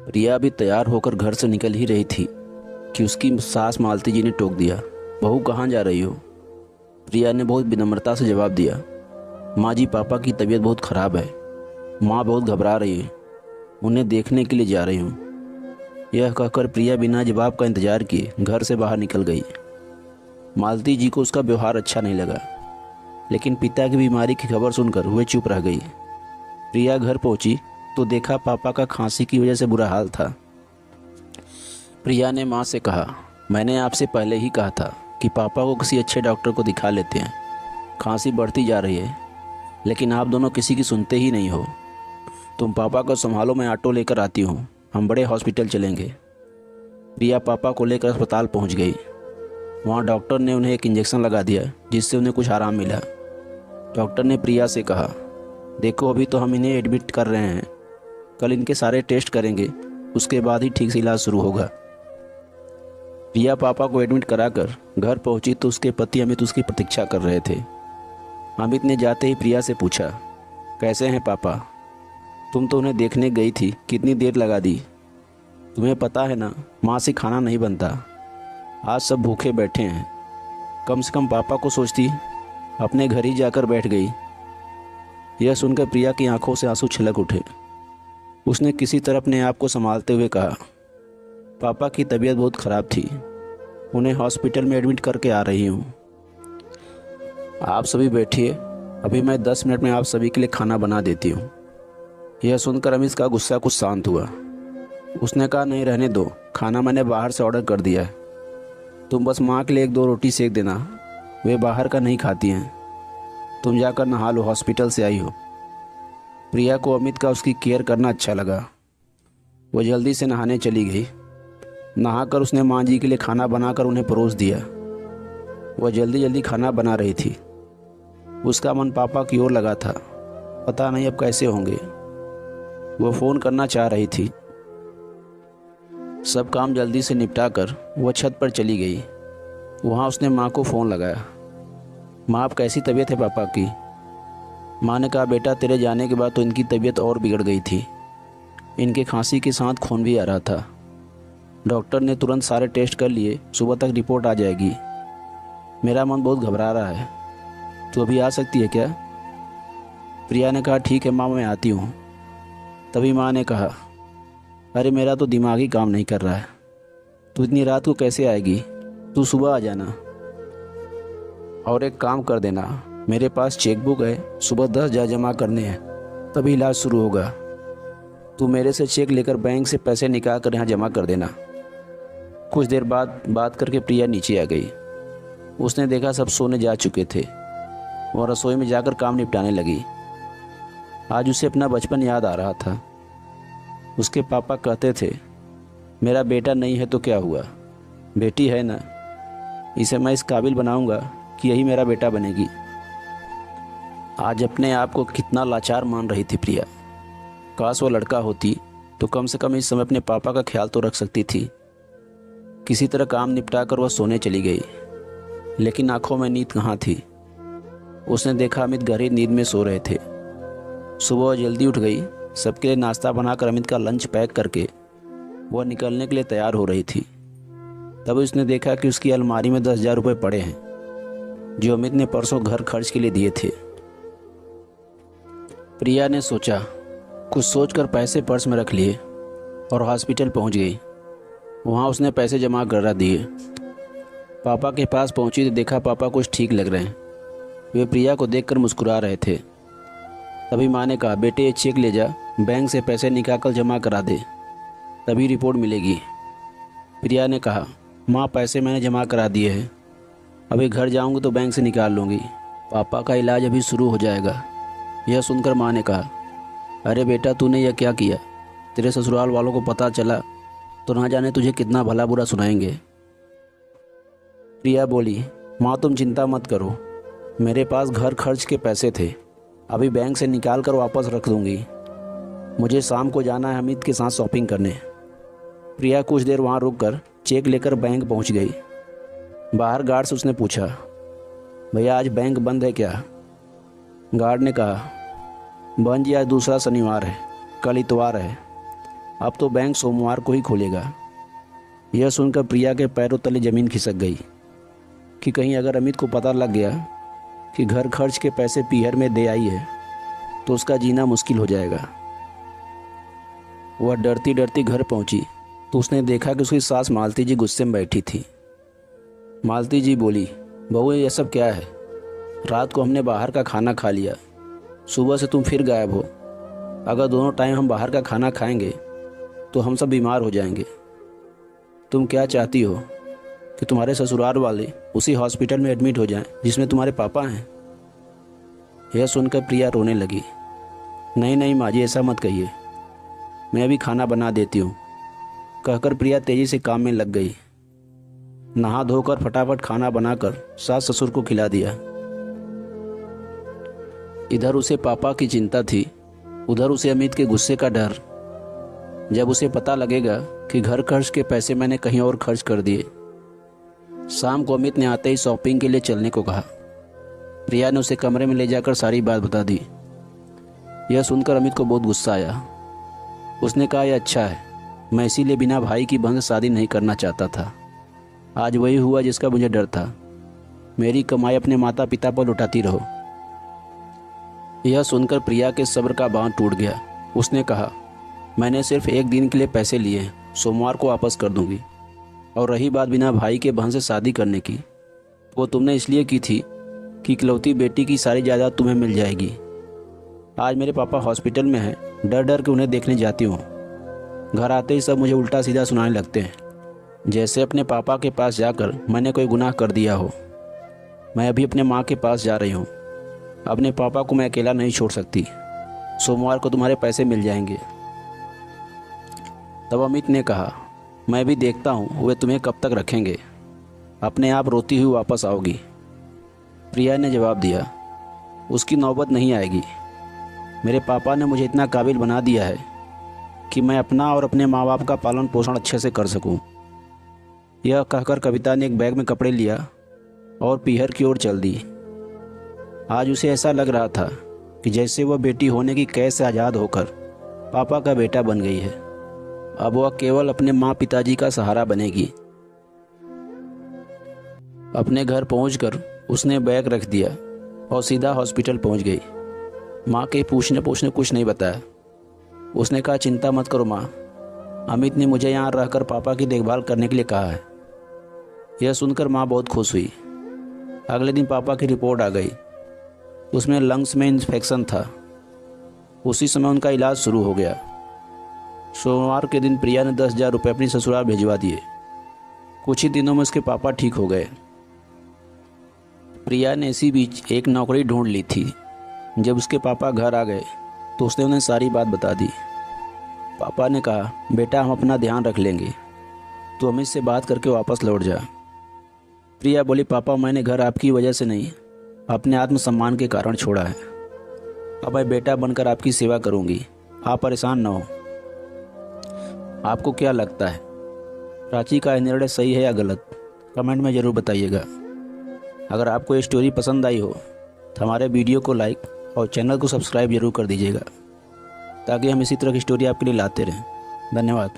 प्रिया अभी तैयार होकर घर से निकल ही रही थी कि उसकी सास मालती जी ने टोक दिया, बहू कहाँ जा रही हो। प्रिया ने बहुत विनम्रता से जवाब दिया, माँ जी पापा की तबीयत बहुत ख़राब है, माँ बहुत घबरा रही है, उन्हें देखने के लिए जा रही हूँ। यह कहकर प्रिया बिना जवाब का इंतजार किए घर से बाहर निकल गई। मालती जी को उसका व्यवहार अच्छा नहीं लगा, लेकिन पिता की बीमारी की खबर सुनकर वे चुप रह गई। प्रिया घर पहुंची तो देखा पापा का खांसी की वजह से बुरा हाल था। प्रिया ने माँ से कहा, मैंने आपसे पहले ही कहा था कि पापा को किसी अच्छे डॉक्टर को दिखा लेते हैं, खांसी बढ़ती जा रही है, लेकिन आप दोनों किसी की सुनते ही नहीं हो। तुम पापा को संभालो, मैं ऑटो लेकर आती हूँ, हम बड़े हॉस्पिटल चलेंगे। प्रिया पापा को लेकर अस्पताल पहुँच गई। वहाँ डॉक्टर ने उन्हें एक इंजेक्शन लगा दिया, जिससे उन्हें कुछ आराम मिला। डॉक्टर ने प्रिया से कहा, देखो अभी तो हम इन्हें एडमिट कर रहे हैं, कल इनके सारे टेस्ट करेंगे, उसके बाद ही ठीक से इलाज शुरू होगा। प्रिया पापा को एडमिट कराकर घर पहुंची तो उसके पति अमित उसकी प्रतीक्षा कर रहे थे। अमित ने जाते ही प्रिया से पूछा, कैसे हैं पापा? तुम तो उन्हें देखने गई थी, कितनी देर लगा दी? तुम्हें पता है ना, माँ से खाना नहीं बनता, आज सब भूखे बैठे हैं। कम से कम पापा को सोचती, अपने घर ही जाकर बैठ गई। यह सुनकर प्रिया की आंखों से आंसू छलक उठे। उसने किसी तरह अपने आप को संभालते हुए कहा, पापा की तबीयत बहुत ख़राब थी, उन्हें हॉस्पिटल में एडमिट करके आ रही हूँ। आप सभी बैठिए, अभी मैं 10 मिनट में आप सभी के लिए खाना बना देती हूँ। यह सुनकर अमित का गुस्सा कुछ शांत हुआ। उसने कहा, नहीं रहने दो, खाना मैंने बाहर से ऑर्डर कर दिया है, तुम बस माँ के लिए 1-2 रोटी सेक देना, वे बाहर का नहीं खाती हैं। तुम जाकर नहा लो, हॉस्पिटल से आई हो। प्रिया को अमित का उसकी केयर करना अच्छा लगा। वो जल्दी से नहाने चली गई। नहाकर उसने माँ जी के लिए खाना बनाकर उन्हें परोस दिया। वह जल्दी जल्दी खाना बना रही थी। उसका मन पापा की ओर लगा था, पता नहीं अब कैसे होंगे। वो फ़ोन करना चाह रही थी। सब काम जल्दी से निपटाकर वह छत पर चली गई। वहाँ उसने माँ को फ़ोन लगाया, माँ अब कैसी तबीयत है पापा की? माँ ने कहा, बेटा तेरे जाने के बाद तो इनकी तबीयत और बिगड़ गई थी, इनके खांसी के साथ खून भी आ रहा था। डॉक्टर ने तुरंत सारे टेस्ट कर लिए, सुबह तक रिपोर्ट आ जाएगी। मेरा मन बहुत घबरा रहा है, तू अभी आ सकती है क्या? प्रिया ने कहा, ठीक है माँ, मैं आती हूँ। तभी माँ ने कहा, अरे मेरा तो दिमाग ही काम नहीं कर रहा है, तू इतनी रात को कैसे आएगी? तू सुबह आ जाना। और एक काम कर देना, मेरे पास चेकबुक है, सुबह 10,000 जमा करने हैं, तभी इलाज शुरू होगा। तू मेरे से चेक लेकर बैंक से पैसे निकाल कर यहाँ जमा कर देना। कुछ देर बाद बात करके प्रिया नीचे आ गई। उसने देखा सब सोने जा चुके थे। वह रसोई में जाकर काम निपटाने लगी। आज उसे अपना बचपन याद आ रहा था। उसके पापा कहते थे, मेरा बेटा नहीं है तो क्या हुआ, बेटी है ना, इसे मैं इस काबिल बनाऊंगा कि यही मेरा बेटा बनेगी। आज अपने आप को कितना लाचार मान रही थी प्रिया। काश वो लड़का होती तो कम से कम इस समय अपने पापा का ख्याल तो रख सकती थी। किसी तरह काम निपटाकर वह सोने चली गई, लेकिन आंखों में नींद कहाँ थी। उसने देखा अमित गहरी नींद में सो रहे थे। सुबह वह जल्दी उठ गई। सबके लिए नाश्ता बनाकर अमित का लंच पैक करके वह निकलने के लिए तैयार हो रही थी। तभी उसने देखा कि उसकी अलमारी में 10,000 रुपये पड़े हैं, जो अमित ने परसों घर खर्च के लिए दिए थे। प्रिया ने सोचा, कुछ सोचकर पैसे पर्स में रख लिए और हॉस्पिटल पहुंच गई। वहां उसने पैसे जमा करा दिए। पापा के पास पहुंची तो देखा पापा कुछ ठीक लग रहे हैं। वे प्रिया को देखकर मुस्कुरा रहे थे। तभी माँ ने कहा, बेटे ये चेक ले जा, बैंक से पैसे निकाल कर जमा करा दे, तभी रिपोर्ट मिलेगी। प्रिया ने कहा, माँ पैसे मैंने जमा करा दिए हैं, अभी घर जाऊंगी तो बैंक से निकाल लूँगी, पापा का इलाज अभी शुरू हो जाएगा। यह सुनकर माँ ने कहा, अरे बेटा तूने यह क्या किया? तेरे ससुराल वालों को पता चला तो ना जाने तुझे कितना भला बुरा सुनाएंगे। प्रिया बोली, माँ तुम चिंता मत करो, मेरे पास घर खर्च के पैसे थे, अभी बैंक से निकाल कर वापस रख दूँगी। मुझे शाम को जाना है अमित के साथ शॉपिंग करने। प्रिया कुछ देर वहाँ रुककर चेक लेकर बैंक पहुँच गई। बाहर गार्ड से उसने पूछा, भैया आज बैंक बंद है क्या? गार्ड ने कहा, बंद जी, आज दूसरा शनिवार है, कल इतवार है। अब तो बैंक सोमवार को ही खोलेगा। यह सुनकर प्रिया के पैरों तले ज़मीन खिसक गई कि कहीं अगर अमित को पता लग गया कि घर खर्च के पैसे पीहर में दे आई है तो उसका जीना मुश्किल हो जाएगा। वह डरती डरती घर पहुंची तो उसने देखा कि उसकी सास मालती जी गुस्से में बैठी थी। मालती जी बोली, बहू ये सब क्या है? रात को हमने बाहर का खाना खा लिया, सुबह से तुम फिर गायब हो। अगर दोनों टाइम हम बाहर का खाना खाएंगे तो हम सब बीमार हो जाएंगे। तुम क्या चाहती हो कि तुम्हारे ससुराल वाले उसी हॉस्पिटल में एडमिट हो जाएं जिसमें तुम्हारे पापा हैं? यह सुनकर प्रिया रोने लगी। नहीं नहीं माँ जी, ऐसा मत कहिए, मैं अभी खाना बना देती हूँ, कहकर प्रिया तेजी से काम में लग गई। नहा धोकर फटाफट खाना बनाकर सास ससुर को खिला दिया। इधर उसे पापा की चिंता थी, उधर उसे अमित के गुस्से का डर। जब उसे पता लगेगा कि घर खर्च के पैसे मैंने कहीं और खर्च कर दिए। शाम को अमित ने आते ही शॉपिंग के लिए चलने को कहा। प्रिया ने उसे कमरे में ले जाकर सारी बात बता दी। यह सुनकर अमित को बहुत गुस्सा आया। उसने कहा, यह अच्छा है, मैं इसीलिए बिना भाई की बहन से शादी नहीं करना चाहता था। आज वही हुआ जिसका मुझे डर था। मेरी कमाई अपने माता पिता पर लुटाती रहो। यह सुनकर प्रिया के सब्र का बांध टूट गया। उसने कहा, मैंने सिर्फ एक दिन के लिए पैसे लिए हैं, सोमवार को वापस कर दूंगी। और रही बात बिना भाई के बहन से शादी करने की, वो तुमने इसलिए की थी कि इकलौती बेटी की सारी जायदाद तुम्हें मिल जाएगी। आज मेरे पापा हॉस्पिटल में हैं, डर डर के उन्हें देखने जाती हूँ। घर आते ही सब मुझे उल्टा सीधा सुनाने लगते हैं, जैसे अपने पापा के पास जाकर मैंने कोई गुनाह कर दिया हो। मैं अभी अपने माँ के पास जा रही हूँ। अपने पापा को मैं अकेला नहीं छोड़ सकती। सोमवार को तुम्हारे पैसे मिल जाएंगे। तब अमित ने कहा, मैं भी देखता हूँ वे तुम्हें कब तक रखेंगे। अपने आप रोती हुई वापस आओगी। प्रिया ने जवाब दिया, उसकी नौबत नहीं आएगी। मेरे पापा ने मुझे इतना काबिल बना दिया है कि मैं अपना और अपने माँ बाप का पालन पोषण अच्छे से कर सकूं। यह कहकर कविता ने एक बैग में कपड़े लिया और पीहर की ओर चल दी। आज उसे ऐसा लग रहा था कि जैसे वह बेटी होने की कैद से आज़ाद होकर पापा का बेटा बन गई है। अब वह केवल अपने माँ पिताजी का सहारा बनेगी। अपने घर पहुंचकर उसने बैग रख दिया और सीधा हॉस्पिटल पहुंच गई। माँ के पूछने कुछ नहीं बताया। उसने कहा, चिंता मत करो माँ, अमित ने मुझे यहाँ रहकर पापा की देखभाल करने के लिए कहा है। यह सुनकर माँ बहुत खुश हुई। अगले दिन पापा की रिपोर्ट आ गई। उसमें लंग्स में इन्फेक्शन था। उसी समय उनका इलाज शुरू हो गया। सोमवार के दिन प्रिया ने 10,000 रुपये अपनी ससुराल भिजवा दिए। कुछ ही दिनों में उसके पापा ठीक हो गए। प्रिया ने इसी बीच एक नौकरी ढूंढ ली थी। जब उसके पापा घर आ गए तो उसने उन्हें सारी बात बता दी। पापा ने कहा, बेटा हम अपना ध्यान रख लेंगे, तो अमित से बात करके वापस लौट जा। प्रिया बोली, पापा मैंने घर आपकी वजह से नहीं, अपने आत्मसम्मान के कारण छोड़ा है। अब मैं बेटा बनकर आपकी सेवा करूंगी, आप परेशान न हो। आपको क्या लगता है, प्राची का निर्णय सही है या गलत? कमेंट में ज़रूर बताइएगा। अगर आपको ये स्टोरी पसंद आई हो तो हमारे वीडियो को लाइक और चैनल को सब्सक्राइब जरूर कर दीजिएगा, ताकि हम इसी तरह की स्टोरी आपके लिए लाते रहें। धन्यवाद।